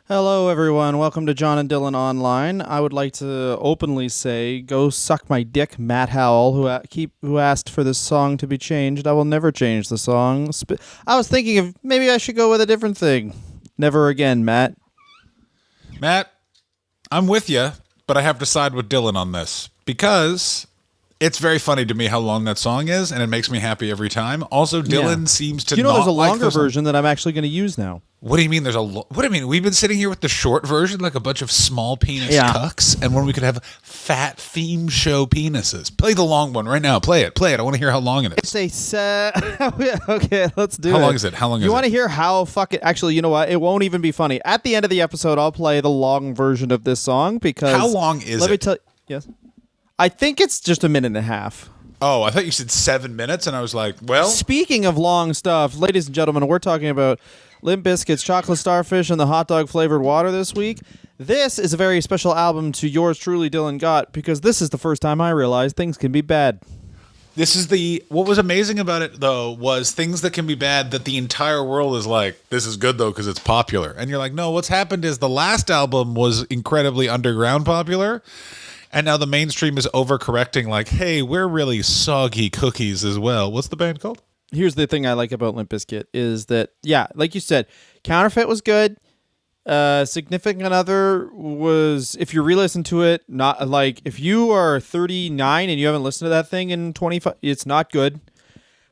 Hello, everyone. Welcome to John and Dylan Online. I would like to openly say, go suck my dick, Matt Howell, who asked for this song to be changed. I will never change the song. I was thinking of maybe I should go with a different thing. Never again, Matt. Matt, I'm with you, but I have to side with Dylan on this because it's very funny to me how long that song is, and it makes me happy every time. Also, Dylan seems to there's a longer version that I'm actually going to use now. What do you mean what do you mean? We've been sitting here with the short version like a bunch of small penis cucks, and when we could have fat theme show penises. Play the long one right now. Play it. I want to hear how long it is. It's okay, let's do it. How long is it? You want to hear how fucking... Actually, you know what? It won't even be funny. At the end of the episode, I'll play the long version of this song because... How long is it? Let me tell you... Yes. I think it's just a minute and a half. Oh, I thought you said 7 minutes, and I was like, well... Speaking of long stuff, ladies and gentlemen, we're talking about Limp Bizkit's Chocolate Starfish and the hot dog flavored water this week. This is a very special album to yours truly, Dylan Gott, because this is the first time I realized things can be bad. What was amazing about it, though, was things that can be bad that the entire world is like, this is good, though, because it's popular. And you're like, no, what's happened is the last album was incredibly underground popular. And now the mainstream is overcorrecting like, hey, we're really soggy cookies as well. What's the band called? Here's the thing I like about Limp Bizkit is that, yeah, like you said, Counterfeit was good. Significant Other was, if you re-listen to it, not like, if you are 39 and you haven't listened to that thing in 25, it's not good.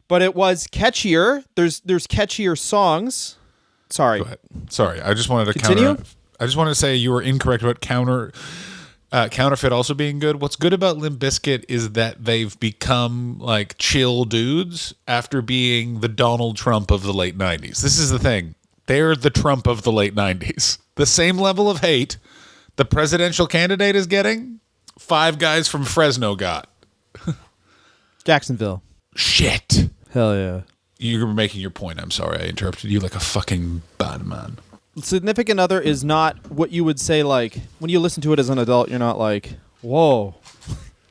But it was catchier. There's catchier songs. Sorry. Go ahead. Sorry, I just wanted to Continue? I just wanted to say you were incorrect about Counterfeit also being good. What's good about Limp Bizkit is that they've become like chill dudes after being the Donald Trump of the late 90s. This is the thing. They're the Trump of the late 90s. The same level of hate the presidential candidate is getting, 5 guys from Fresno got. Jacksonville. Shit. Hell yeah. You were making your point. I'm sorry. I interrupted you like a fucking bad man. Significant Other is not what you would say, like, when you listen to it as an adult, you're not like, whoa.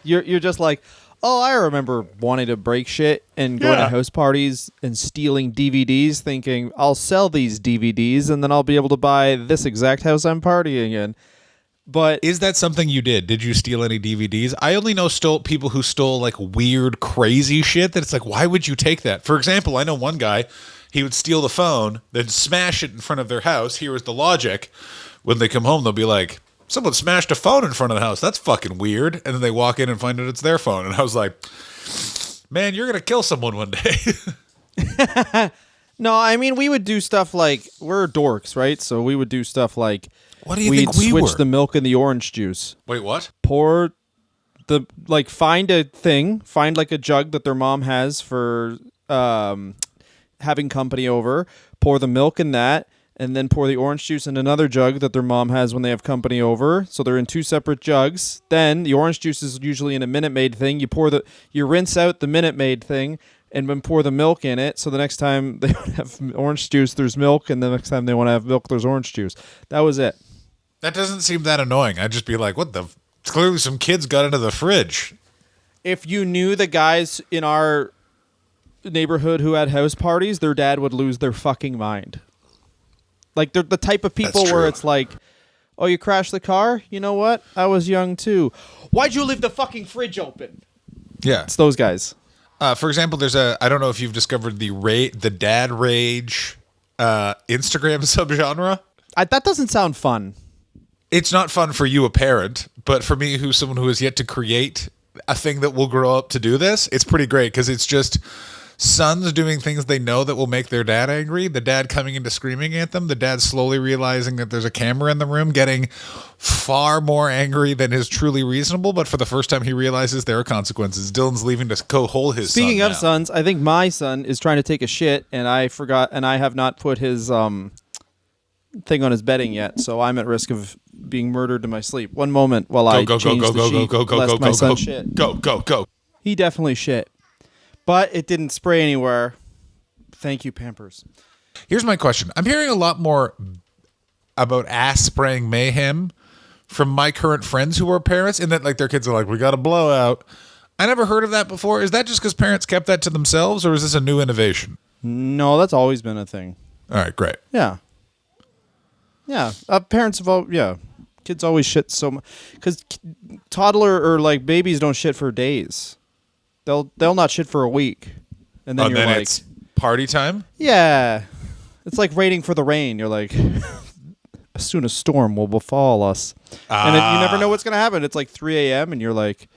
You're just like, oh, I remember wanting to break shit and going to house parties and stealing DVDs, thinking, I'll sell these DVDs and then I'll be able to buy this exact house I'm partying in. But is that something you did? Did you steal any DVDs? I only know people who stole like weird, crazy shit that it's like, why would you take that? For example, I know one guy, he would steal the phone, then smash it in front of their house. Here was the logic. When they come home, they'll be like, someone smashed a phone in front of the house. That's fucking weird. And then they walk in and find out it's their phone. And I was like, man, you're going to kill someone one day. No, I mean, we would do stuff like, we're dorks, right? So we would do stuff like, what do you think we switch were? the milk and the orange juice. Wait, what? Find a thing, find like a jug that their mom has for having company over, pour the milk in that, and then pour the orange juice in another jug that their mom has when they have company over. So they're in 2 separate jugs. Then the orange juice is usually in a Minute Maid thing. You rinse out the Minute Maid thing and then pour the milk in it. So the next time they want to have orange juice, there's milk, and the next time they want to have milk, there's orange juice. That was it. That doesn't seem that annoying. I'd just be like, what the? Clearly some kids got into the fridge. If you knew the guys in our neighborhood who had house parties, their dad would lose their fucking mind. Like, they're the type of people where it's like, oh, you crashed the car? You know what? I was young too. Why'd you leave the fucking fridge open? Yeah. It's those guys. For example, there's I don't know if you've discovered the dad rage Instagram subgenre. That doesn't sound fun. It's not fun for you, a parent, but for me, who's someone who has yet to create a thing that will grow up to do this, it's pretty great because it's just sons doing things they know that will make their dad angry, the dad coming into screaming at them, the dad slowly realizing that there's a camera in the room, getting far more angry than is truly reasonable, but for the first time he realizes there are consequences. Dylan's leaving to go hold his Speaking son of now. sons, I think my son is trying to take a shit, and I forgot, and I have not put his thing on his bedding yet, so I'm at risk of being murdered in my sleep. One moment while I change the sheet, lest my son shit. Go. He definitely shit. But it didn't spray anywhere. Thank you, Pampers. Here's my question. I'm hearing a lot more about ass spraying mayhem from my current friends who are parents, in that like their kids are like, we got a blowout. I never heard of that before. Is that just because parents kept that to themselves, or is this a new innovation? No, that's always been a thing. All right, great. Yeah. Yeah, parents have kids always shit so much because toddler or like babies don't shit for days. They'll not shit for a week, and then you're like, it's party time. yeah, it's like waiting for the rain. You're like, soon a storm will befall us, and then you never know what's gonna happen. It's like 3 a.m. and you're like,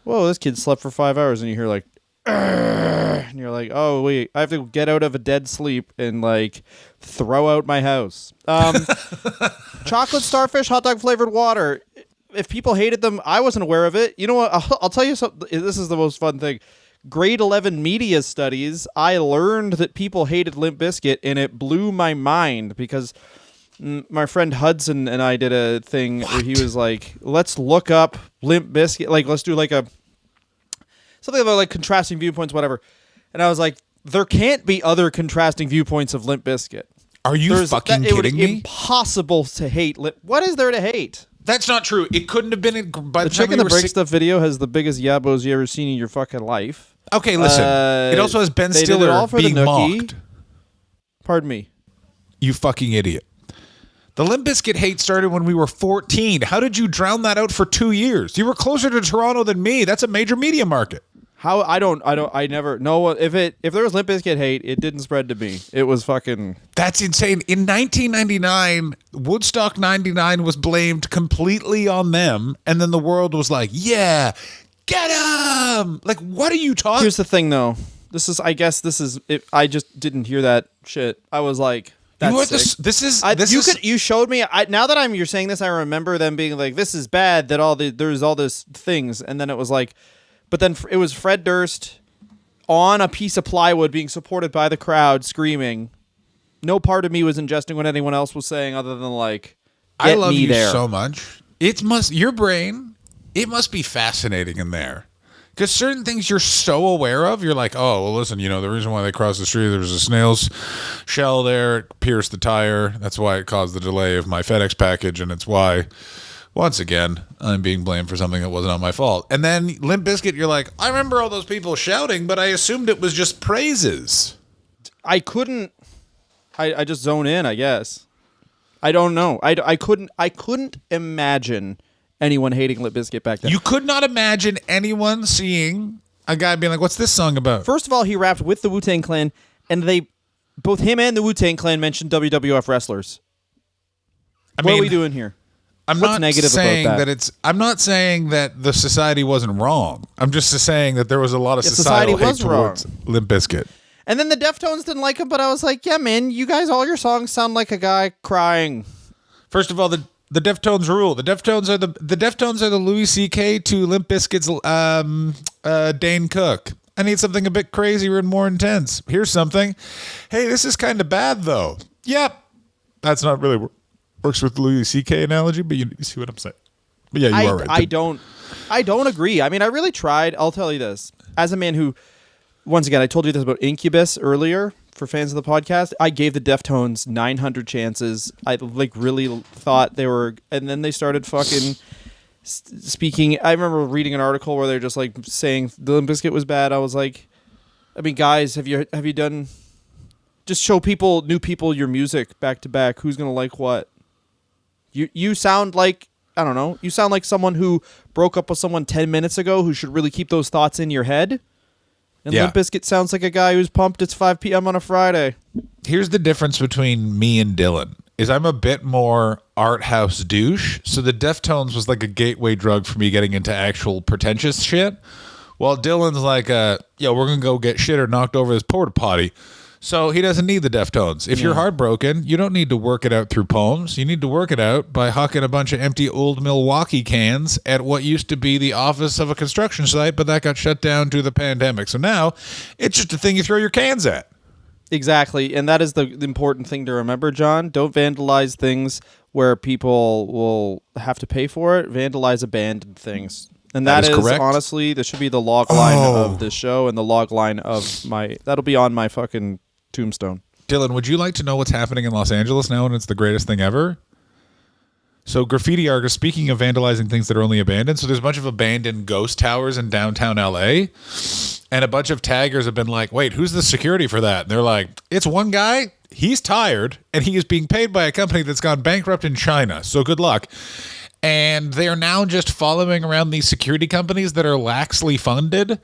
whoa, this kid slept for 5 hours, and you hear like, and you're like, oh wait, I have to get out of a dead sleep and like throw out my house. Chocolate Starfish hot dog flavored water. If people hated them, I wasn't aware of it. You know what? I'll tell you something. This is the most fun thing. Grade 11 media studies. I learned that people hated Limp Bizkit, and it blew my mind because my friend Hudson and I did a thing where he was like, let's look up Limp Bizkit. Like, let's do like something about like contrasting viewpoints, whatever. And I was like, there can't be other contrasting viewpoints of Limp Bizkit. Are you fucking it would kidding be me? Impossible to hate Limp. What is there to hate? That's not true. It couldn't have been by The the time Chick we in the were Break Stuff video has the biggest yabos you ever seen in your fucking life. Okay, listen. It also has Ben they did it all Stiller for the being Nookie. mocked. Pardon me. You fucking idiot. The Limp Bizkit hate started when we were 14. How did you drown that out for 2 years? You were closer to Toronto than me. That's a major media market. How I never know if there was Limp Bizkit hate, it didn't spread to me. It was fucking. That's insane. In 1999, Woodstock 99 was blamed completely on them, and then the world was like, yeah, get him! Like, what are you talking? Here's the thing, though. I guess this is. I just didn't hear that shit. I was like, that's sick. You showed me. Now that you're saying this, I remember them being like, this is bad. That there's all this things, and then it was like. But then it was Fred Durst on a piece of plywood being supported by the crowd screaming. No part of me was ingesting what anyone else was saying other than like, get I love me you there. so much. Your brain, it must be fascinating in there. Because certain things you're so aware of, you're like, oh, well, listen, the reason why they crossed the street, there was a snail's shell there, it pierced the tire. That's why it caused the delay of my FedEx package, and it's why... Once again, I'm being blamed for something that wasn't on my fault. And then Limp Bizkit, you're like, I remember all those people shouting, but I assumed it was just praises. I couldn't. I just zone in, I guess. I don't know. I couldn't imagine anyone hating Limp Bizkit back then. You could not imagine anyone seeing a guy being like, what's this song about? First of all, he rapped with the Wu-Tang Clan, and both him and the Wu-Tang Clan mentioned WWF wrestlers. What are we doing here? I'm What's not negative saying about that I'm not saying that the society wasn't wrong. I'm just saying that there was a lot of societal hate towards Limp Bizkit. And then the Deftones didn't like him, but I was like, yeah, man, you guys, all your songs sound like a guy crying. First of all, the Deftones rule. The Deftones are the Louis C.K. to Limp Bizkit's Dane Cook. I need something a bit crazier and more intense. Here's something. Hey, this is kind of bad though. Yep, that's not really. Works with the Louis C.K. analogy, but you see what I'm saying. But yeah, you are right. I don't agree. I mean, I really tried. I'll tell you this. As a man who, once again, I told you this about Incubus earlier for fans of the podcast. I gave the Deftones 900 chances. I really thought they were, and then they started fucking speaking. I remember reading an article where they're just like saying the Limp Bizkit was bad. I was like, I mean, guys, have you done? Just show new people your music back to back. Who's gonna like what? You sound like, I don't know, you sound like someone who broke up with someone 10 minutes ago who should really keep those thoughts in your head. And Limp Bizkit sounds like a guy who's pumped it's 5 p.m. on a Friday. Here's the difference between me and Dylan, is I'm a bit more art house douche, so the Deftones was like a gateway drug for me getting into actual pretentious shit, while Dylan's like, we're going to go get shitter knocked over this porta potty. So he doesn't need the Deftones. If you're heartbroken, you don't need to work it out through poems. You need to work it out by hucking a bunch of empty old Milwaukee cans at what used to be the office of a construction site, but that got shut down due to the pandemic. So now it's just a thing you throw your cans at. Exactly. And that is the important thing to remember, John. Don't vandalize things where people will have to pay for it. Vandalize abandoned things. And that is correct. Honestly, this should be the log line of this show and the log line of that'll be on my fucking tombstone. Dylan, would you like to know what's happening in Los Angeles now and it's the greatest thing ever? So graffiti artists, speaking of vandalizing things that are only abandoned, so there's a bunch of abandoned ghost towers in downtown LA. And a bunch of taggers have been like, wait, who's the security for that? And they're like, it's one guy. He's tired, and he is being paid by a company that's gone bankrupt in China. So good luck. And they are now just following around these security companies that are laxly funded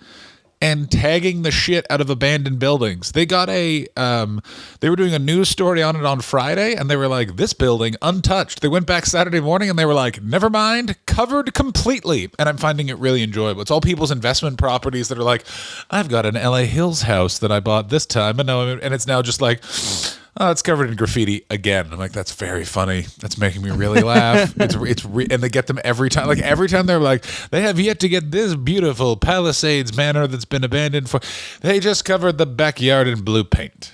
and tagging the shit out of abandoned buildings. They got they were doing a news story on it on Friday, and they were like, this building untouched. They went back Saturday morning, and they were like, never mind, covered completely. And I'm finding it really enjoyable. It's all people's investment properties that are like, I've got an LA Hills house that I bought this time, and it's now just like, oh, it's covered in graffiti again. I'm like, that's very funny. That's making me really laugh. And they get them every time. Like every time they're like, they have yet to get this beautiful Palisades manor that's been abandoned for. They just covered the backyard in blue paint.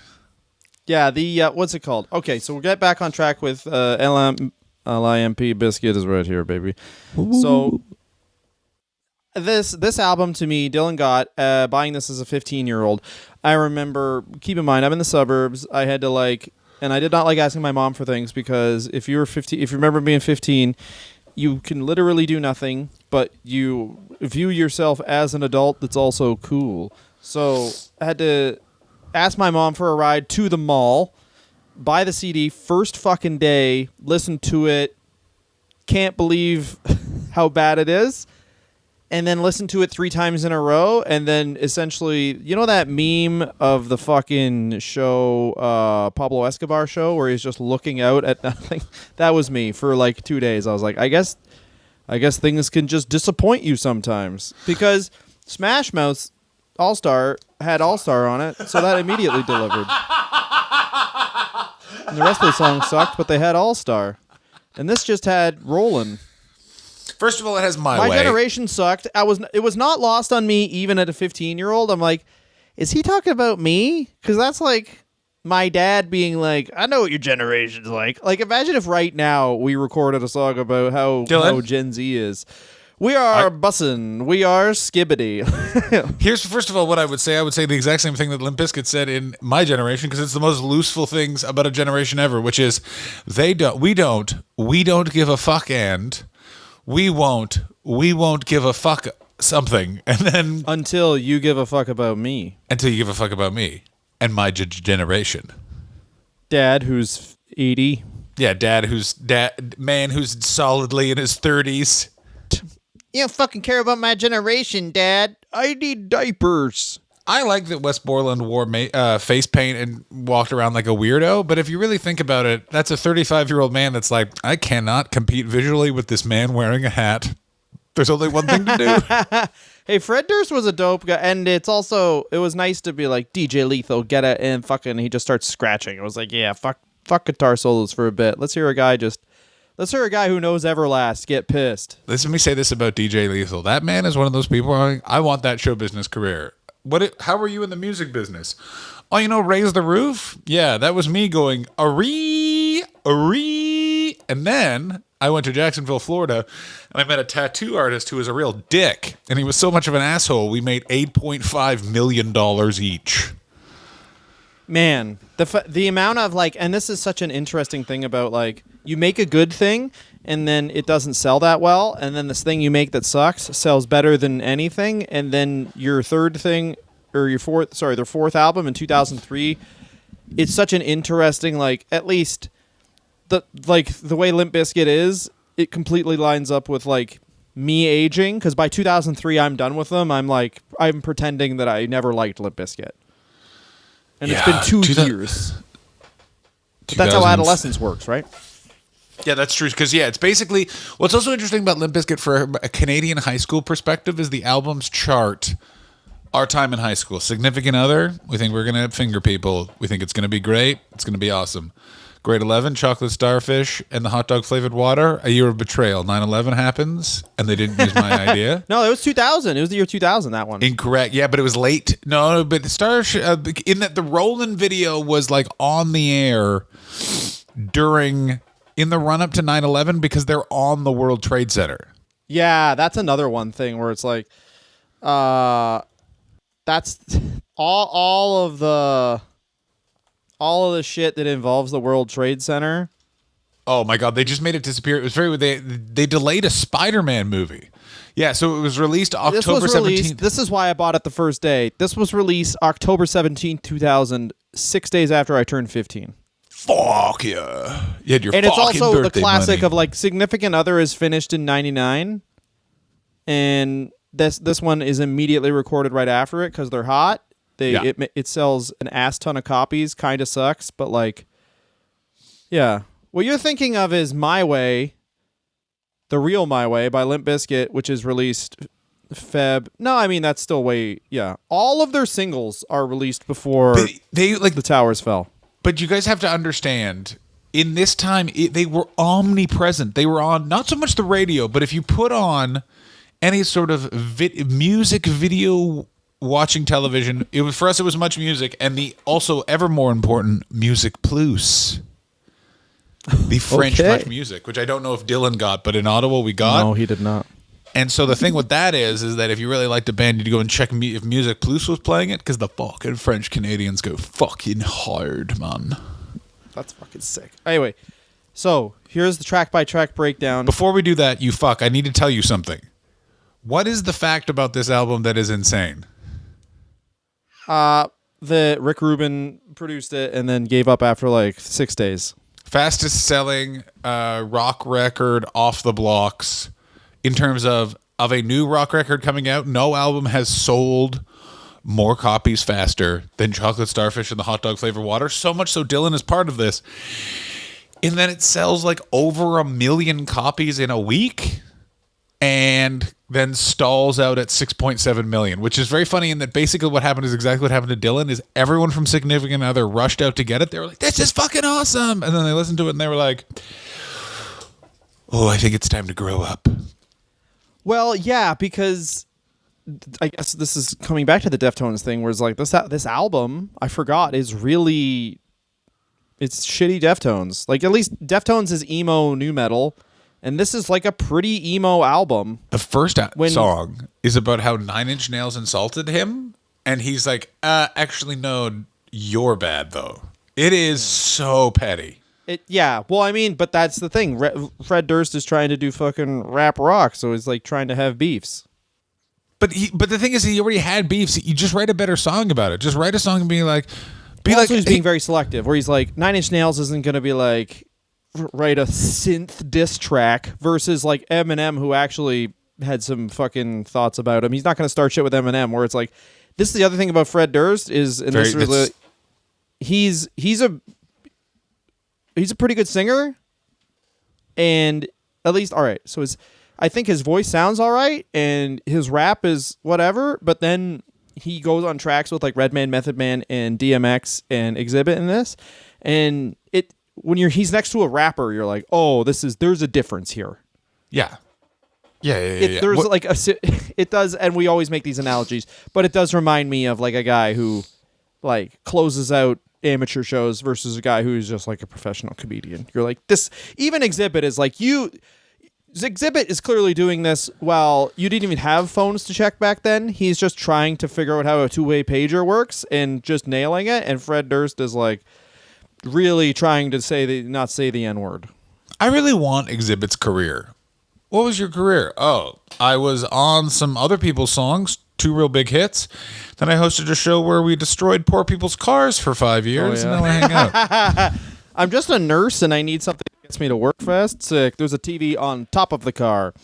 Yeah, the what's it called? Okay, so we'll get back on track with Limp Bizkit is right here, baby. Ooh. So this album to me, Dylan Gott, buying this as a 15-year-old. I remember, keep in mind, I'm in the suburbs. I had to and I did not like asking my mom for things because if you remember being 15, you can literally do nothing, but you view yourself as an adult that's also cool. So I had to ask my mom for a ride to the mall, buy the CD first fucking day, listen to it, can't believe how bad it is. And then listen to it 3 times in a row, and then essentially, you know that meme of the fucking show, Pablo Escobar show, where he's just looking out at nothing? That was me for 2 days. I was like, I guess things can just disappoint you sometimes. Because Smash Mouth's All-Star had All-Star on it, so that immediately delivered. And the rest of the song sucked, but they had All-Star. And this just had Rollin'. First of all, it has My My Way. generation sucked. It was not lost on me even at a 15-year-old. I'm like, is he talking about me? Because that's like my dad being like, I know what your generation's like. Like, imagine if right now we recorded a song about how Gen Z is. We are bussin'. We are skibbity. Here's first of all what I would say. I would say the exact same thing that Limp Bizkit said in my generation because it's the most looseful things about a generation ever, which is we don't give a fuck and we won't give a fuck something, and then until you give a fuck about me. Until you give a fuck about me and my generation. Dad, who's 80. Yeah, man who's solidly in his 30s. You don't fucking care about my generation, Dad. I need diapers. I like that Wes Borland wore face paint and walked around like a weirdo, but if you really think about it, that's a 35-year-old man that's like, I cannot compete visually with this man wearing a hat. There's only one thing to do. Hey, Fred Durst was a dope guy, and it was nice to be like, DJ Lethal, get it, and fucking he just starts scratching. It was like, yeah, fuck guitar solos for a bit. Let's hear a guy who knows Everlast get pissed. Let me say this about DJ Lethal. That man is one of those people, I want that show business career. How were you in the music business? Oh, Raise the Roof? Yeah, that was me going, aree. And then I went to Jacksonville, Florida, and I met a tattoo artist who was a real dick. And he was so much of an asshole, we made $8.5 million each. Man, the amount of and this is such an interesting thing about you make a good thing and then it doesn't sell that well, and then this thing you make that sucks sells better than anything, and then your third thing or their fourth album in 2003, it's such an interesting at least the way Limp Bizkit is, it completely lines up with me aging, because by 2003 I'm done with them. I'm pretending that I never liked Limp Bizkit. And it's been 2 years. But that's how adolescence works, right? Yeah, that's true. Because, it's basically... What's also interesting about Limp Bizkit for a Canadian high school perspective is the albums chart our time in high school. Significant Other, we think we're going to finger people. We think it's going to be great. It's going to be awesome. Grade 11, Chocolate Starfish, and the hot dog flavored water. A Year of Betrayal. 9/11 happens, and they didn't use my idea. No, it was 2000. It was the year 2000, that one. Incorrect. Yeah, but it was late. No, but the Starfish, in that the Roland video was on the air in the run up to 9/11 because they're on the World Trade Center. Yeah, that's another one thing where it's that's all of the shit that involves the World Trade Center Oh my god, they just made it disappear. It was they delayed a Spider-Man movie. Yeah, so it was released October 17th. This is why I bought it the first day. This was released October 17th, 2000, 6 days after I turned 15. Fuck yeah. You had your And it's also the birthday classic money. of like Significant Other is finished in 99. And this one is immediately recorded right after it because they're hot. It sells an ass ton of copies. Kind of sucks, but like, yeah. What you're thinking of is My Way, The Real My Way by Limp Bizkit, which is released Feb. No, I mean that's still way. Yeah, all of their singles are released before they like the towers fell. But you guys have to understand. In this time, they were omnipresent. They were on not so much the radio, but if you put on any sort of music video watching television, it was for us. It was Much Music, and the also ever more important Music Plus. The French Much Music, which I don't know if Dylan got, but in Ottawa we got. No, he did not. And so the thing with that is that if you really liked a band, you'd go and check if Music Plus was playing it, because the fucking French Canadians go fucking hard, man. That's fucking sick. Anyway, so here's the track by track breakdown. Before we do that, you fuck, I need to tell you something. What is the fact about this album that is insane? The Rick Rubin produced it and then gave up after like 6 days. Fastest selling rock record off the blocks in terms of a new rock record coming out. No album has sold more copies faster than Chocolate Starfish and the Hot Dog Flavor Water. So much so Dylan is part of this. And then it sells like over 1 million copies in a week and then stalls out at 6.7 million, which is very funny in that basically what happened is exactly what happened to Dylan is everyone from Significant Other rushed out to get it. They were like, this is fucking awesome. And then they listened to it and they were like, oh, I think it's time to grow up. Well, yeah, because I guess this is coming back to the Deftones thing where it's like this album, I forgot, is really, it's shitty Deftones. Like at least Deftones is emo new metal. And this is like a pretty emo album. The first song is about how 9 Inch Nails insulted him. And he's like, actually, no, you're bad, though. It is so petty. Yeah. Well, I mean, but that's the thing. Fred Durst is trying to do fucking rap rock. So he's like trying to have beefs. But the thing is, he already had beefs. You just write a better song about it. Just write a song and be like... he's being very selective. Where he's like, 9 Inch Nails isn't going to be like... write a synth diss track versus like Eminem, who actually had some fucking thoughts about him. He's not going to start shit with Eminem where it's like, this is the other thing about Fred Durst is, and this really, he's a pretty good singer, and at least, all right. So I think his voice sounds all right and his rap is whatever, but then he goes on tracks with like Redman, Method Man, and DMX and Exhibit in this, and when he's next to a rapper, you're like, oh, there's a difference here. Yeah. There's like it does, and we always make these analogies, but it does remind me of like a guy who like closes out amateur shows versus a guy who's just like a professional comedian. You're like, this, even Exhibit is like, Exhibit is clearly doing this while you didn't even have phones to check back then. He's just trying to figure out how a two-way pager works and just nailing it. And Fred Durst is like really trying to not say the N-word. I really want Exhibit's career. What was your career? Oh, I was on some other people's songs, 2 real big hits. Then I hosted a show where we destroyed poor people's cars for 5 years, and now I hang out. I'm just a nurse, and I need something that gets me to work fast. Sick. There's a TV on top of the car.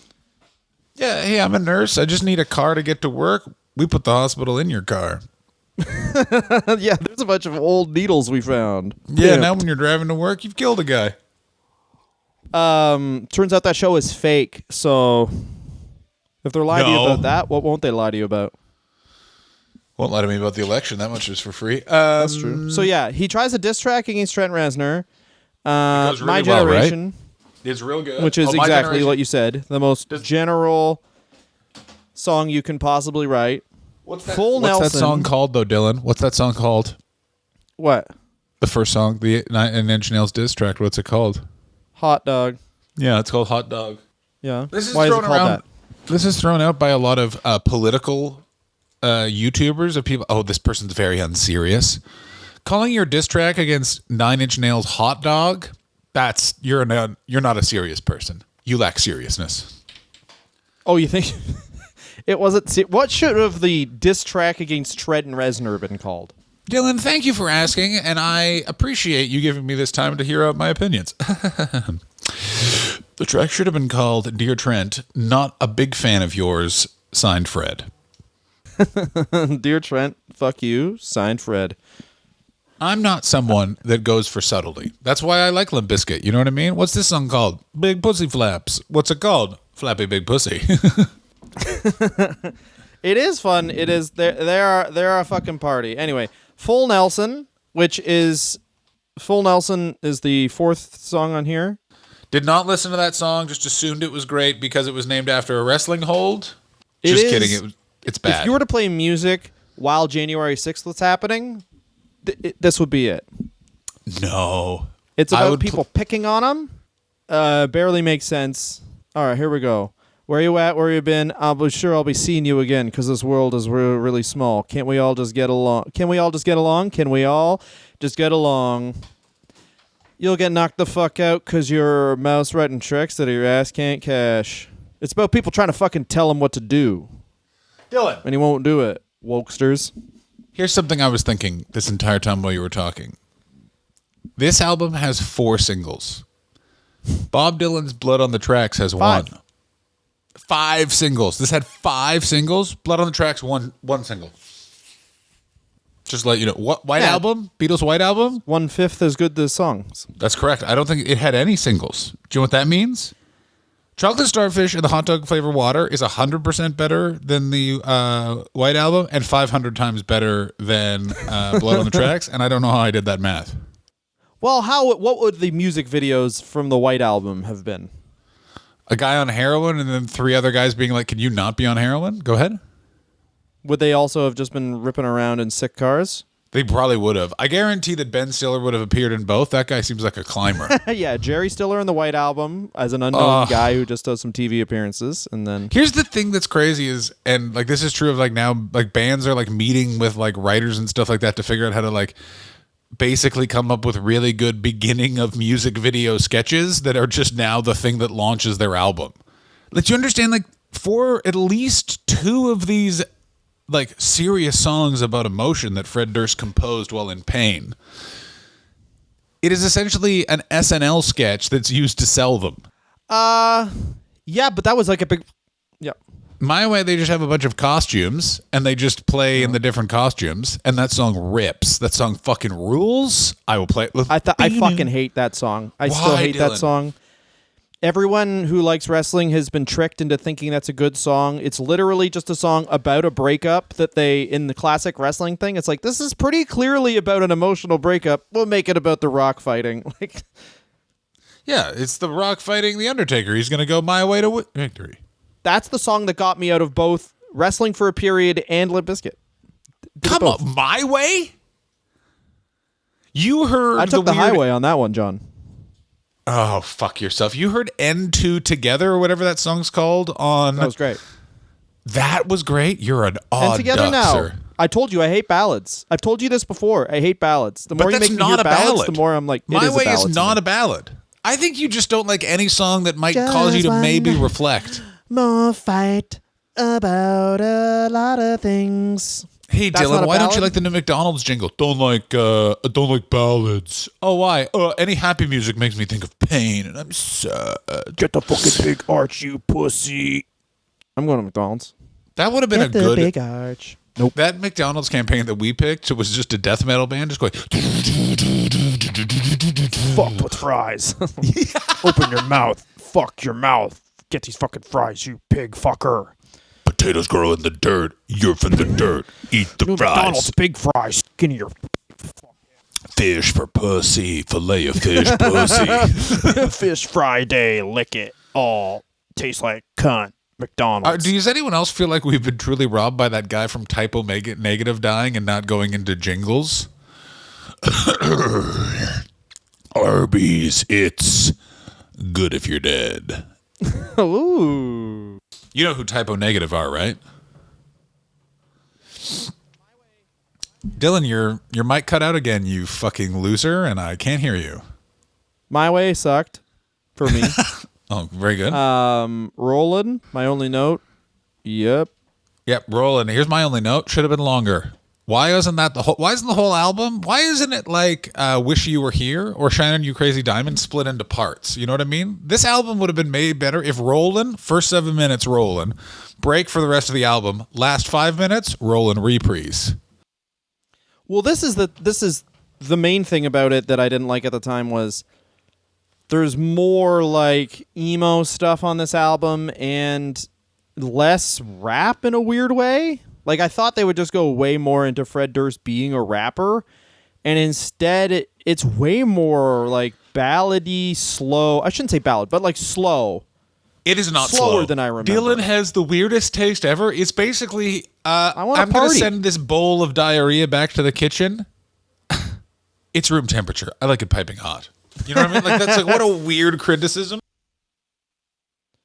Yeah, hey, I'm a nurse. I just need a car to get to work. We put the hospital in your car. Yeah, there's a bunch of old needles we found. Yeah, now when you're driving to work, you've killed a guy. Turns out that show is fake, so if they're lying to you about that, what won't they lie to you about? Won't lie to me about the election. That much is for free. That's true. So yeah, he tries a diss track against Trent Reznor. It goes really My well, Generation, right? It's real good. which is exactly what you said. The most general song you can possibly write. What's that song called, though, Dylan? What's that song called? What? The first song, the 9 Inch Nails diss track. What's it called? Hot Dog. Yeah, it's called Hot Dog. Yeah. Why is it called that? This is thrown out by a lot of political YouTubers of people. Oh, this person's very unserious. Calling your diss track against 9 Inch Nails Hot Dog you're not a serious person. You lack seriousness. Oh, you think it wasn't? What should have the diss track against Tread and Reznor been called? Dylan, thank you for asking, and I appreciate you giving me this time to hear out my opinions. The track should have been called Dear Trent, not a big fan of yours, signed Fred. Dear Trent, fuck you, signed Fred. I'm not someone that goes for subtlety. That's why I like Limp Bizkit. You know what I mean? What's this song called? Big Pussy Flaps. What's it called? Flappy Big Pussy. It is fun. It is. They're a fucking party. Anyway, Full Nelson, Full Nelson is the fourth song on here. Did not listen to that song. Just assumed it was great because it was named after a wrestling hold. Just kidding. It's bad. If you were to play music while January 6th was happening, this would be it. No. It's about people picking on them. Barely makes sense. All right, here we go. Where you at? Where you been? I'll be seeing you again because this world is really small. Can't we all just get along? Can we all just get along? Can we all just get along? You'll get knocked the fuck out because your mouth's writing tricks that your ass can't cash. It's about people trying to fucking tell him what to do. Dylan. And he won't do it. Wokesters. Here's something I was thinking this entire time while you were talking. This album has 4 singles. Bob Dylan's Blood on the Tracks has 1. 5 singles. This had 5 singles. Blood on the Tracks, one single. Just let you know. What White Album? Beatles' White Album? 1/5 as good as songs. That's correct. I don't think it had any singles. Do you know what that means? Chocolate Starfish and the hot dog flavor water is 100% better than the White Album and 500 times better than Blood on the Tracks. And I don't know how I did that math. Well, what would the music videos from the White Album have been? A guy on heroin and then 3 other guys being like, can you not be on heroin? Go ahead. Would they also have just been ripping around in sick cars? They probably would have. I guarantee that Ben Stiller would have appeared in both. That guy seems like a climber. Yeah, Jerry Stiller in the White Album as an unknown guy who just does some TV appearances, and then here's the thing that's crazy is, and like this is true of like now, like bands are like meeting with like writers and stuff like that to figure out how to like basically come up with really good beginning of music video sketches that are just now the thing that launches their album. Let you understand, like for at least 2 of these like serious songs about emotion that Fred Durst composed while in pain, it is essentially an SNL sketch that's used to sell them. Yeah, but that was like a big, yeah. My Way, they just have a bunch of costumes and they just play in the different costumes, and that song rips. That song fucking rules. I will play it. I fucking hate that song. I still hate that song. Everyone who likes wrestling has been tricked into thinking that's a good song. It's literally just a song about a breakup that they, in the classic wrestling thing, it's like, this is pretty clearly about an emotional breakup. We'll make it about The Rock fighting. Like, yeah, it's The Rock fighting The Undertaker. He's going to go my way to victory. That's the song that got me out of both Wrestling for a Period and Limp Bizkit. Come on, My Way? You heard I took the highway on that one, John. Oh, fuck yourself. You heard N2 Together or whatever that song's called on... That was great. That was great? You're an odd And Together duck, Now. sir. I told you I hate ballads. I've told you this before. I hate ballads. The more you make me hear ballads, the more I'm like, My Way is not a ballad. I think you just don't like any song that might cause you to maybe reflect. More fight about a lot of things. Hey, Dylan, why don't you like the new McDonald's jingle? Don't like ballads. Oh, why? Any happy music makes me think of pain, and I'm sad. Get the fucking big arch, you pussy. I'm going to McDonald's. That would have been a good big arch. Nope. That McDonald's campaign that we picked was just a death metal band just going. Fuck with fries. Open your mouth. Fuck your mouth. Get these fucking fries, you pig fucker. Potatoes grow in the dirt. You're from the dirt. Eat the New fries. McDonald's big fries. Skinny your fish for pussy. Filet of fish pussy. Fish Friday. Lick it all. Tastes like cunt. McDonald's. Does anyone else feel like we've been truly robbed by that guy from Typo Negative dying and not going into jingles? Arby's, it's good if you're dead. Ooh. You know who Typo Negative are, right? Dylan, your mic cut out again, you fucking loser, and I can't hear you. My Way sucked for me. Oh, very good. Rollin', My Only Note. Yep. Yep, rolling. Here's my only note. Should have been longer. Why isn't that the whole? Why isn't the whole album? Why isn't it like "Wish You Were Here" or "Shine on You Crazy Diamond" split into parts? You know what I mean? This album would have been made better if "Rollin'" first 7 minutes rollin', break for the rest of the album, last 5 minutes rollin' reprise. Well, this is the main thing about it that I didn't like at the time was there's more like emo stuff on this album and less rap in a weird way. Like, I thought they would just go way more into Fred Durst being a rapper, and instead it's way more like ballady, slow. I shouldn't say ballad, but like slow. It is not Slower slow. than I remember. Dylan has the weirdest taste ever. It's basically, I want I'm to going to party. send this bowl of diarrhea back to the kitchen. It's room temperature. I like it piping hot. You know what I mean? Like, that's like, what a weird criticism.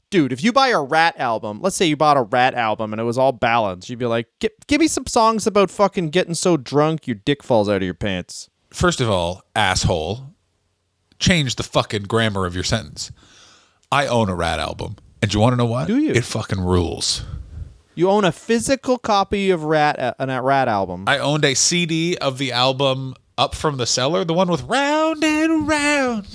Dude, if you buy a Rat album, let's say you bought a Rat album and it was all ballads, you'd be like, give me some songs about fucking getting so drunk your dick falls out of your pants. First of all, asshole, change the fucking grammar of your sentence. I own a Rat album. And you want to know what? Do you? It fucking rules. You own a physical copy of Rat album. I owned a CD of the album Up From the Cellar, the one with Round and Round.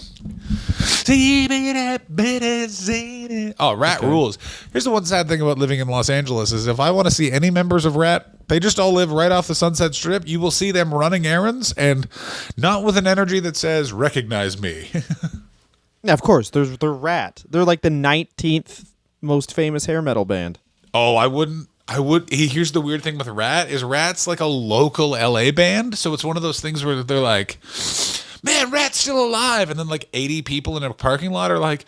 Oh, Rat rules. Here's the one sad thing about living in Los Angeles is if I want to see any members of Rat, they just all live right off the Sunset Strip. You will see them running errands and not with an energy that says, recognize me. Yeah, of course. They're Rat. They're like the 19th most famous hair metal band. Oh, I would. Here's the weird thing with Rat is Rat's like a local LA band. So it's one of those things where they're like, man, Rat's still alive. And then like 80 people in a parking lot are like,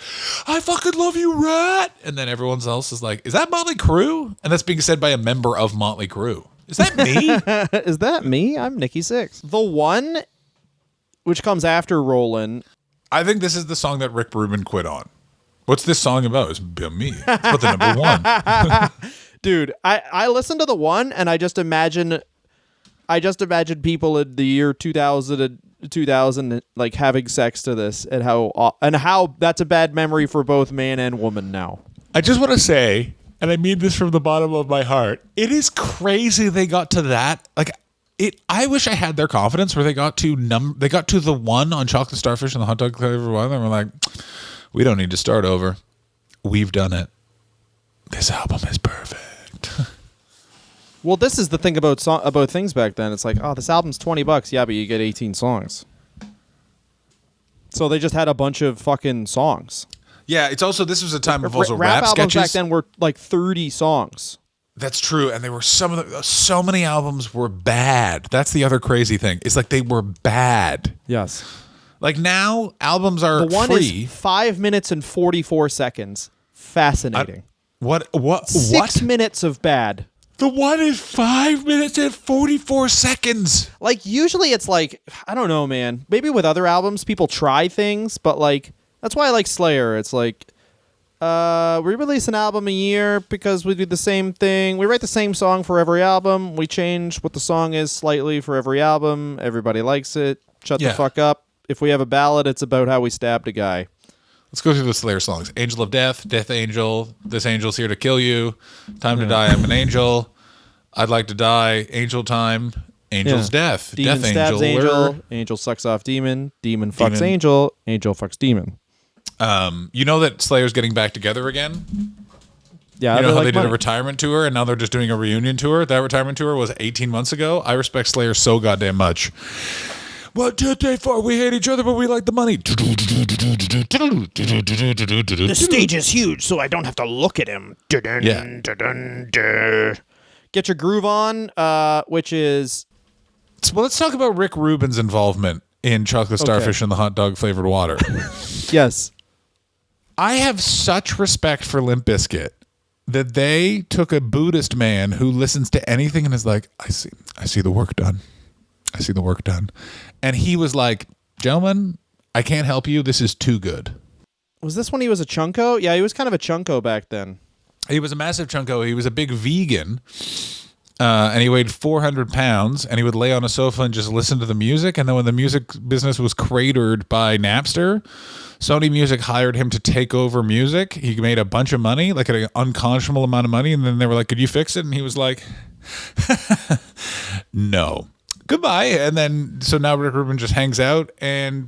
I fucking love you, Rat. And then everyone else is like, is that Motley Crue? And that's being said by a member of Motley Crue. Is that me? Is that me? I'm Nikki Sixx. The one, which comes after Rollin'. I think this is the song that Rick Rubin quit on. What's this song about? It's about me. It's about the number one. Dude, I listened to the one and I just imagine people in the year 2000 like having sex to this and how that's a bad memory for both man and woman now. I just want to say, and I mean this from the bottom of my heart, it is crazy they got to that. Like I wish I had their confidence where they got to the one on Chocolate Starfish and the hot dog flavor one and we're like, we don't need to start over. We've done it. This album is perfect. Well, this is the thing about things back then. It's like, oh, this album's $20. Yeah, but you get 18 songs. So they just had a bunch of fucking songs. Yeah, it's also, this was a time of also rap albums sketches. back then were like 30 songs. That's true, and they were so many albums were bad. That's the other crazy thing. It's like they were bad. Yes. Like now, albums are the one free. is 5 minutes and 44 seconds. Fascinating. What? 6 minutes of bad. The one is 5 minutes and 44 seconds. Like, usually it's like, I don't know, man. Maybe with other albums, people try things, but like, that's why I like Slayer. It's like, we release an album a year because we do the same thing. We write the same song for every album. We change what the song is slightly for every album. Everybody likes it. Shut the fuck up. If we have a ballad, it's about how we stabbed a guy. Let's go through the Slayer songs. Angel of Death, Death Angel, This Angel's Here to Kill You, Time to Die, I'm an Angel, I'd Like to Die, Angel Time, Angel's Death, Demon Death stabs Angel, Angel sucks off Demon fucks Angel fucks Demon. You know that Slayer's getting back together again? Yeah, you know how like they did a retirement tour and now they're just doing a reunion tour? That retirement tour was 18 months ago. I respect Slayer so goddamn much. 1, 2, 3, 4. We hate each other, but we like the money. The stage is huge, so I don't have to look at him. Yeah. Get Your Groove On, which is... Well, let's talk about Rick Rubin's involvement in Chocolate Starfish and the hot dog flavored water. Yes. I have such respect for Limp Bizkit that they took a Buddhist man who listens to anything and is like, I see the work done. I see the work done. And he was like, gentlemen, I can't help you. This is too good. Was this when he was a chunko? Yeah, he was kind of a chunko back then. He was a massive chunko. He was a big vegan. And he weighed 400 pounds, and he would lay on a sofa and just listen to the music. And then when the music business was cratered by Napster, Sony Music hired him to take over music. He made a bunch of money, like an unconscionable amount of money. And then they were like, could you fix it? And he was like, no. Goodbye. And then, so now Rick Rubin just hangs out, and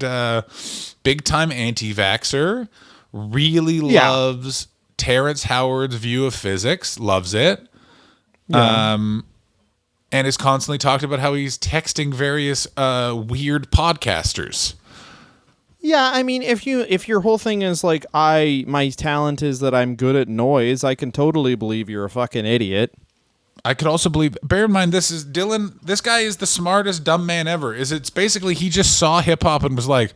big time anti-vaxxer, really loves Terrence Howard's view of physics, loves it. Yeah. And is constantly talked about how he's texting various weird podcasters. Yeah, I mean, if your whole thing is like, my talent is that I'm good at noise, I can totally believe you're a fucking idiot. I could also believe. Bear in mind, this is Dylan. This guy is the smartest dumb man ever. It's basically he just saw hip hop and was like,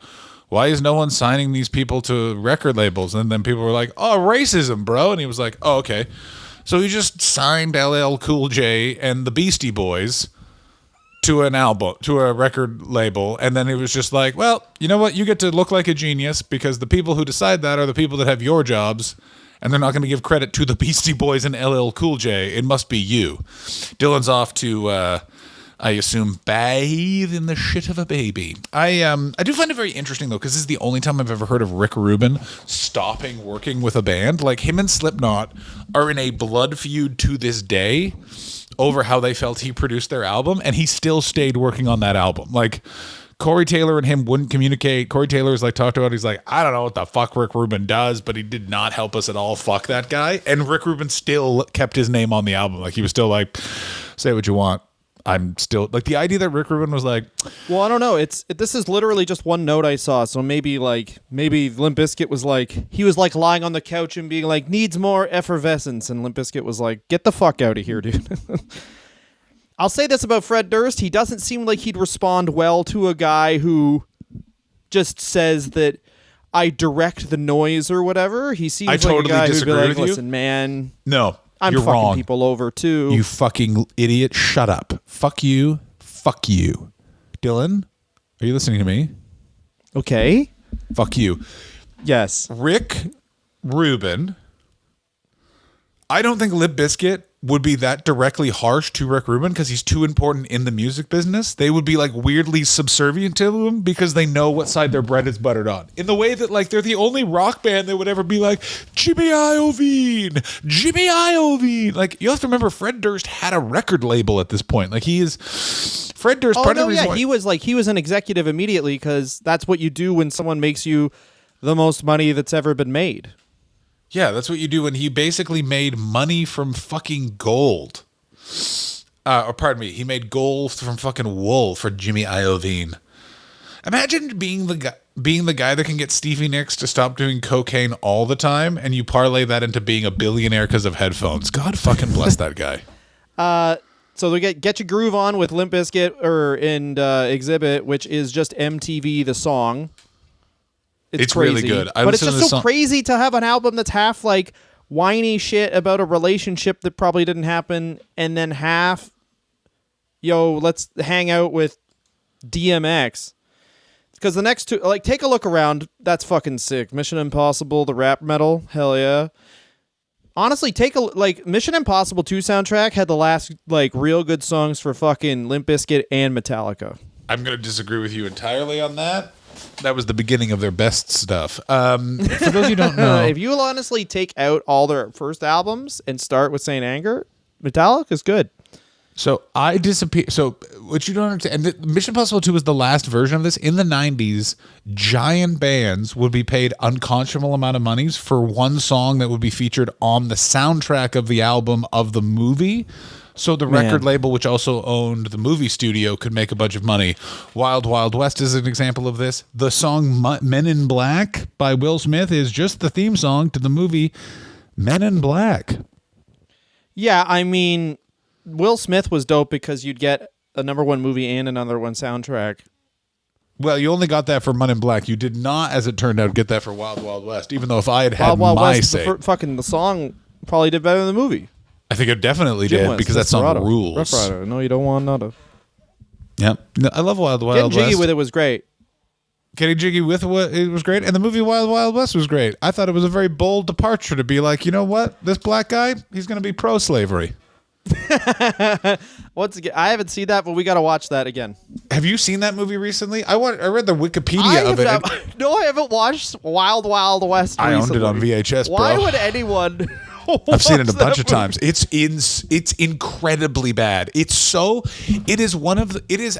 why is no one signing these people to record labels? And then people were like, oh, racism, bro. And he was like, oh, okay. So he just signed LL Cool J and the Beastie Boys to an album, to a record label. And then it was just like, well, you know what? You get to look like a genius because the people who decide that are the people that have your jobs. And they're not going to give credit to the Beastie Boys and LL Cool J. It must be you. Dylan's off to, I assume, bathe in the shit of a baby. I do find it very interesting, though, because this is the only time I've ever heard of Rick Rubin stopping working with a band. Like, him and Slipknot are in a blood feud to this day over how they felt he produced their album, and he still stayed working on that album. Like, Corey Taylor and him wouldn't communicate. Corey Taylor's like talked about. He's like, I don't know what the fuck Rick Rubin does, but he did not help us at all. Fuck that guy. And Rick Rubin still kept his name on the album. Like, he was still like, say what you want. I'm still like, the idea that Rick Rubin was like, well, I don't know. This is literally just one note I saw. So maybe Limp Bizkit was like, he was like lying on the couch and being like, needs more effervescence, and Limp Bizkit was like, get the fuck out of here, dude. I'll say this about Fred Durst. He doesn't seem like he'd respond well to a guy who just says that I direct the noise or whatever. He seems like a guy who'd be like, listen, man. No, I'm you're fucking wrong. people over too. You fucking idiot. Shut up. Fuck you. Fuck you. Dylan, are you listening to me? Okay. Fuck you. Yes. Rick Rubin. I don't think Limp Bizkit would be that directly harsh to Rick Rubin because he's too important in the music business. They would be like weirdly subservient to him because they know what side their bread is buttered on. In the way that like they're the only rock band that would ever be like, Jimmy Iovine, Jimmy Iovine. Like, you have to remember, Fred Durst had a record label at this point. Like, he is Fred Durst. Oh, no, yeah, he was an executive immediately because that's what you do when someone makes you the most money that's ever been made. Yeah, that's what you do when he basically made money from fucking gold. Or pardon me, he made gold from fucking wool for Jimmy Iovine. Imagine being the guy that can get Stevie Nicks to stop doing cocaine all the time, and you parlay that into being a billionaire because of headphones. God fucking bless that guy. So they get Your Groove On with Limp Bizkit and Exhibit, which is just MTV the song. It's crazy. Really good. But it's just so crazy to have an album that's half like whiny shit about a relationship that probably didn't happen, and then half, let's hang out with DMX. Because the next two, like, take a look around. That's fucking sick. Mission Impossible, the rap metal, hell yeah. Honestly, Mission Impossible 2 soundtrack had the last like real good songs for fucking Limp Bizkit and Metallica. I'm gonna disagree with you entirely on that. That was the beginning of their best stuff. For those who don't know, if you honestly take out all their first albums and start with Saint Anger, Metallica is good. So I disappear. So what you don't understand, and Mission Impossible 2 was the last version of this. In the 90s, giant bands would be paid unconscionable amount of monies for one song that would be featured on the soundtrack of the album of the movie. So the record label, which also owned the movie studio, could make a bunch of money. Wild Wild West is an example of this. The song Men in Black by Will Smith is just the theme song to the movie Men in Black. Yeah, I mean, Will Smith was dope because you'd get a #1 movie and a #1 soundtrack. Well, you only got that for Men in Black. You did not, as it turned out, get that for Wild Wild West, even though if I had Wild Wild my West, say. The song probably did better than the movie. I think it definitely did because that song rules. Rough Rider. No, you don't want nada. Yep. No, I love Wild Wild West. Getting jiggy with it was great. Getting jiggy with it was great. And the movie Wild Wild West was great. I thought it was a very bold departure to be like, you know what? This black guy, he's going to be pro-slavery. Once again, I haven't seen that, but we got to watch that again. Have you seen that movie recently? I read the Wikipedia of it. No, I haven't watched Wild Wild West I recently. owned it on VHS, bro. Why would anyone? I've seen it a bunch of movie? times. It's incredibly bad. It is one of the, it is,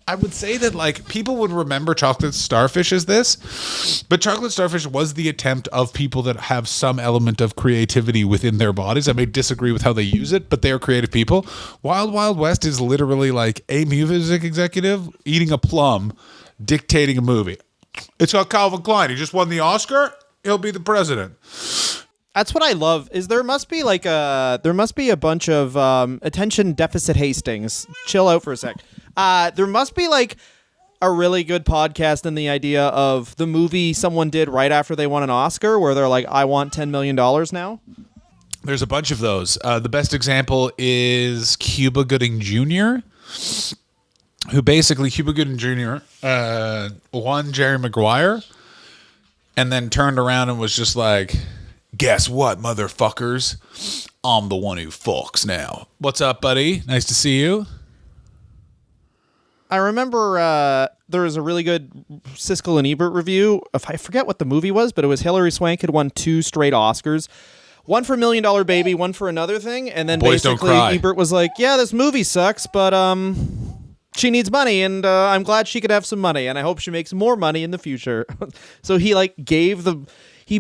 I would say that like people would remember Chocolate Starfish as this, but Chocolate Starfish was the attempt of people that have some element of creativity within their bodies. I may disagree with how they use it, but they are creative people. Wild Wild West is literally like a music executive eating a plum, dictating a movie. It's got Calvin Klein. He just won the Oscar. He'll be the president. That's what I love. Is there must be a bunch of attention deficit Hastings. Chill out for a sec. There must be like a really good podcast in the idea of the movie someone did right after they won an Oscar, where they're like, "I want $10 million now." There's a bunch of those. The best example is Cuba Gooding Jr., who basically Cuba Gooding Jr. Won Jerry Maguire, and then turned around and was just like, guess what, motherfuckers? I'm the one who fucks now. What's up, buddy? Nice to see you. I remember there was a really good Siskel and Ebert review. If I forget what the movie was, but it was Hilary Swank had won 2 straight Oscars. One for $1 Million Baby, one for another thing. And then Boys Don't basically Cry. Ebert was like, yeah, this movie sucks, but she needs money, and I'm glad she could have some money, and I hope she makes more money in the future. So he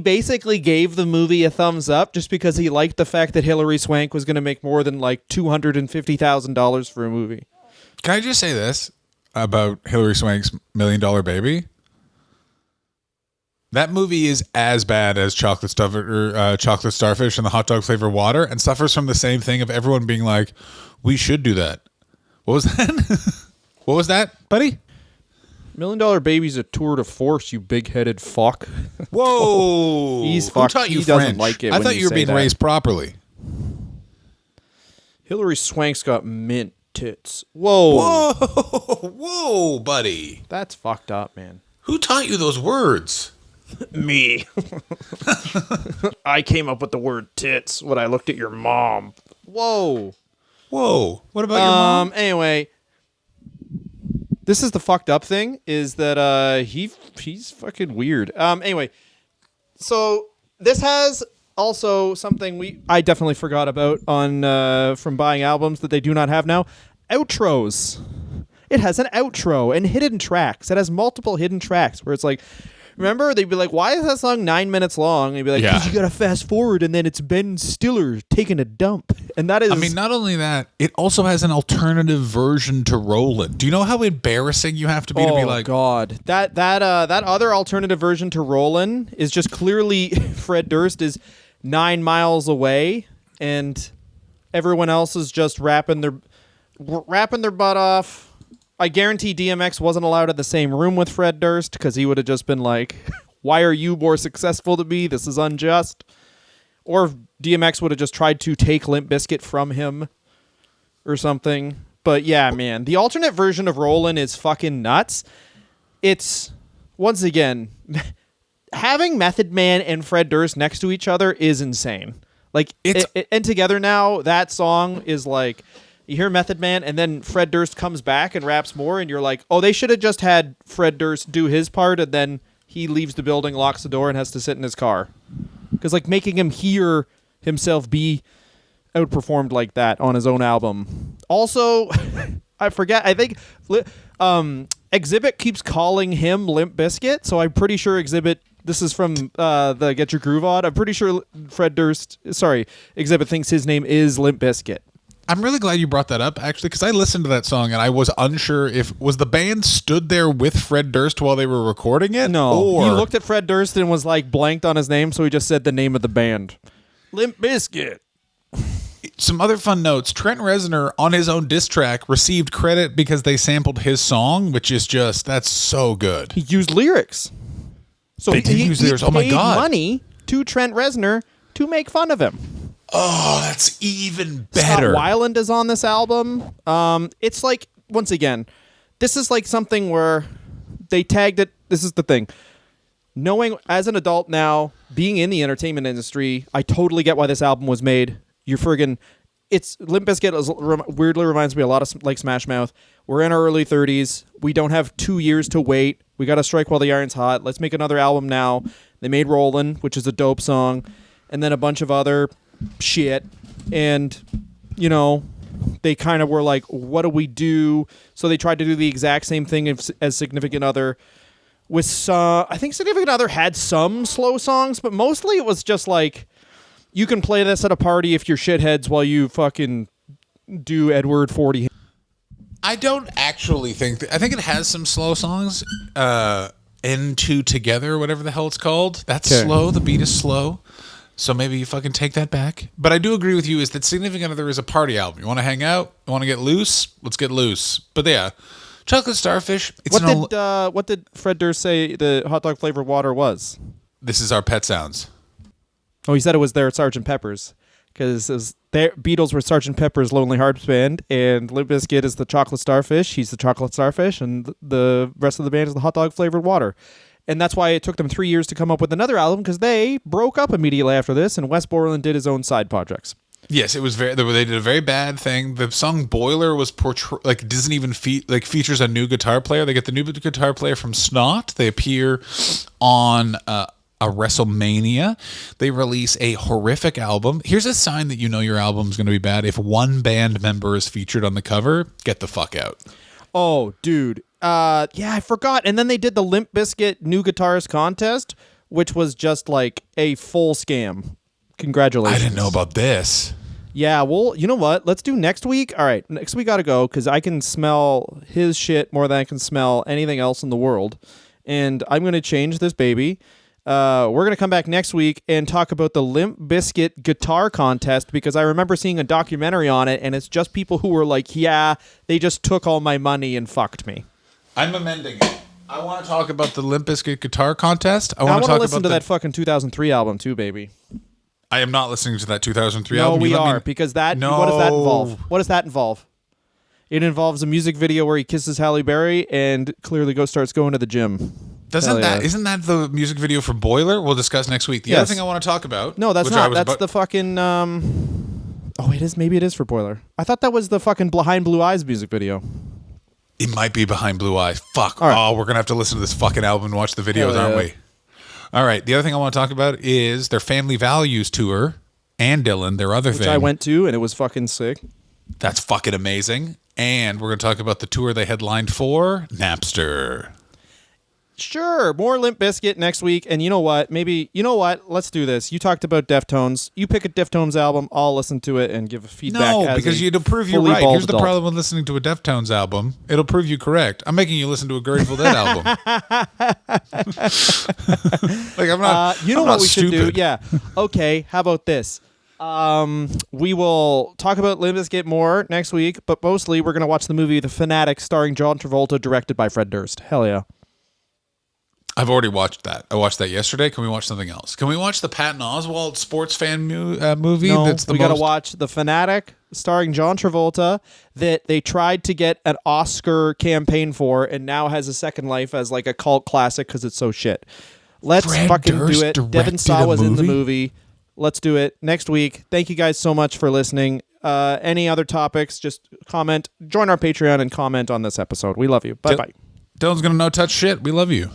basically gave the movie a thumbs up just because he liked the fact that Hilary Swank was going to make more than like $250,000 for a movie. Can I just say this about Hilary Swank's $1 Million Baby? That movie is as bad as Chocolate Starfish and the hot dog flavor water, and suffers from the same thing of everyone being like, we should do that. What was that? What was that, buddy? $1 Million Baby's a tour de force, you big-headed fuck. Whoa. He's Who fucked. taught you He doesn't French? like it I when thought you you were say being that. raised properly. Hilary Swank's got mint tits. Whoa. Whoa, buddy. That's fucked up, man. Who taught you those words? Me. I came up with the word tits when I looked at your mom. Whoa. Whoa. What about your mom? Anyway, this is the fucked up thing, is that he's fucking weird. Anyway, so this has also something I definitely forgot about on from buying albums that they do not have now. Outros. It has an outro and hidden tracks. It has multiple hidden tracks where it's like, remember, they'd be like, why is that song 9 minutes long? And they'd be like, because you got to fast forward, and then it's Ben Stiller taking a dump. And that is... I mean, not only that, it also has an alternative version to Rollin'. Do you know how embarrassing you have to be to be like... Oh, God. That other alternative version to Rollin' is just clearly Fred Durst is 9 miles away, and everyone else is just rapping their butt off. I guarantee DMX wasn't allowed in the same room with Fred Durst because he would have just been like, why are you more successful than me? This is unjust. Or DMX would have just tried to take Limp Bizkit from him or something. But yeah, man, the alternate version of Rollin' is fucking nuts. It's, once again, having Method Man and Fred Durst next to each other is insane. Like, and together now, that song is like... You hear Method Man, and then Fred Durst comes back and raps more, and you're like, oh, they should have just had Fred Durst do his part, and then he leaves the building, locks the door, and has to sit in his car. Because, like, making him hear himself be outperformed like that on his own album. Also, I think Exhibit keeps calling him Limp Bizkit, so I'm pretty sure this is from the Get Your Groove On, I'm pretty sure Exhibit thinks his name is Limp Bizkit. I'm really glad you brought that up, actually, because I listened to that song and I was unsure was the band stood there with Fred Durst while they were recording it? No. He looked at Fred Durst and was like blanked on his name, so he just said the name of the band. Limp Bizkit. Some other fun notes. Trent Reznor, on his own diss track, received credit because they sampled his song, which is that's so good. He used lyrics. So they did use lyrics. Oh my God. Paid money to Trent Reznor to make fun of him. Oh, that's even better. Scott Weiland is on this album. It's like, once again, this is like something where they tagged it. This is the thing. Knowing as an adult now, being in the entertainment industry, I totally get why this album was made. You're friggin' it's Limp Bizkit weirdly reminds me a lot of like Smash Mouth. We're in our early 30s. We don't have 2 years to wait. We got to strike while the iron's hot. Let's make another album now. They made Rollin', which is a dope song, and then a bunch of other shit. And, you know, they kind of were like, what do we do? So they tried to do the exact same thing as Significant Other. I think Significant Other had some slow songs, but mostly it was just like, you can play this at a party if you're shitheads while you fucking do Edward 40. I don't actually think I think it has some slow songs. Into Together, whatever the hell it's called. That's slow. The beat is slow. So maybe you fucking take that back. But I do agree with you is that Significant Other is a party album. You want to hang out? You want to get loose? Let's get loose. But yeah, Chocolate Starfish. What did Fred Durst say the hot dog flavored water was? This is our Pet Sounds. Oh, he said it was their Sgt. Pepper's. Because their Beatles were Sgt. Pepper's Lonely Hearts Band, and Limp Bizkit is the Chocolate Starfish. He's the Chocolate Starfish, and the rest of the band is the hot dog flavored water. And that's why it took them 3 years to come up with another album, because they broke up immediately after this, and Wes Borland did his own side projects. Yes, it was they did a very bad thing. The song Boiler was doesn't even features a new guitar player. They get the new guitar player from Snot. They appear on a WrestleMania. They release a horrific album. Here's a sign that you know your album's going to be bad. If one band member is featured on the cover, get the fuck out. Oh, dude. Yeah, I forgot. And then they did the Limp Bizkit New Guitarist Contest, which was just like a full scam. Congratulations. I didn't know about this. Yeah, well, you know what? Let's do next week. All right, next week got to go because I can smell his shit more than I can smell anything else in the world. And I'm going to change this baby. We're going to come back next week and talk about the Limp Bizkit guitar contest because I remember seeing a documentary on it, and it's just people who were like, yeah, they just took all my money and fucked me. I'm amending it. I want to talk about the Limp Bizkit guitar contest. I want to listen to that fucking 2003 album too, baby. I am not listening to that 2003 album. No, we are, because that. No. What does that involve? What does that involve? It involves a music video where he kisses Halle Berry and clearly starts going to the gym. Isn't that the music video for Boiler? We'll discuss next week. The other thing I want to talk about. No, that's not. That's the fucking. Oh, it is. Maybe it is for Boiler. I thought that was the fucking Behind Blue Eyes music video. It might be Behind Blue Eyes. Fuck. Right. Oh, we're gonna have to listen to this fucking album and watch the videos, aren't we? All right. The other thing I want to talk about is their Family Values tour and Dylan, their other thing. Which I went to, and it was fucking sick. That's fucking amazing. And we're going to talk about the tour they headlined for, Napster. Sure. More Limp Bizkit next week. And you know what? Let's do this. You talked about Deftones. You pick a Deftones album. I'll listen to it and give a feedback. No, because it'll prove you're right. Here's the problem with listening to a Deftones album. It'll prove you correct. I'm making you listen to a Grateful Dead album. Like, I'm not. You know what we should do? Yeah. Okay. How about this? We will talk about Limp Bizkit more next week, but mostly we're going to watch the movie The Fanatic starring John Travolta, directed by Fred Durst. Hell yeah. I've already watched that. I watched that yesterday. Can we watch something else? Can we watch the Patton Oswalt sports fan movie? No, we got to watch The Fanatic starring John Travolta that they tried to get an Oscar campaign for and now has a second life as like a cult classic because it's so shit. Let's fucking do it. Devin Sawa was in the movie. Let's do it next week. Thank you guys so much for listening. Any other topics, just comment. Join our Patreon and comment on this episode. We love you. Bye-bye. Dylan's going to no touch shit. We love you.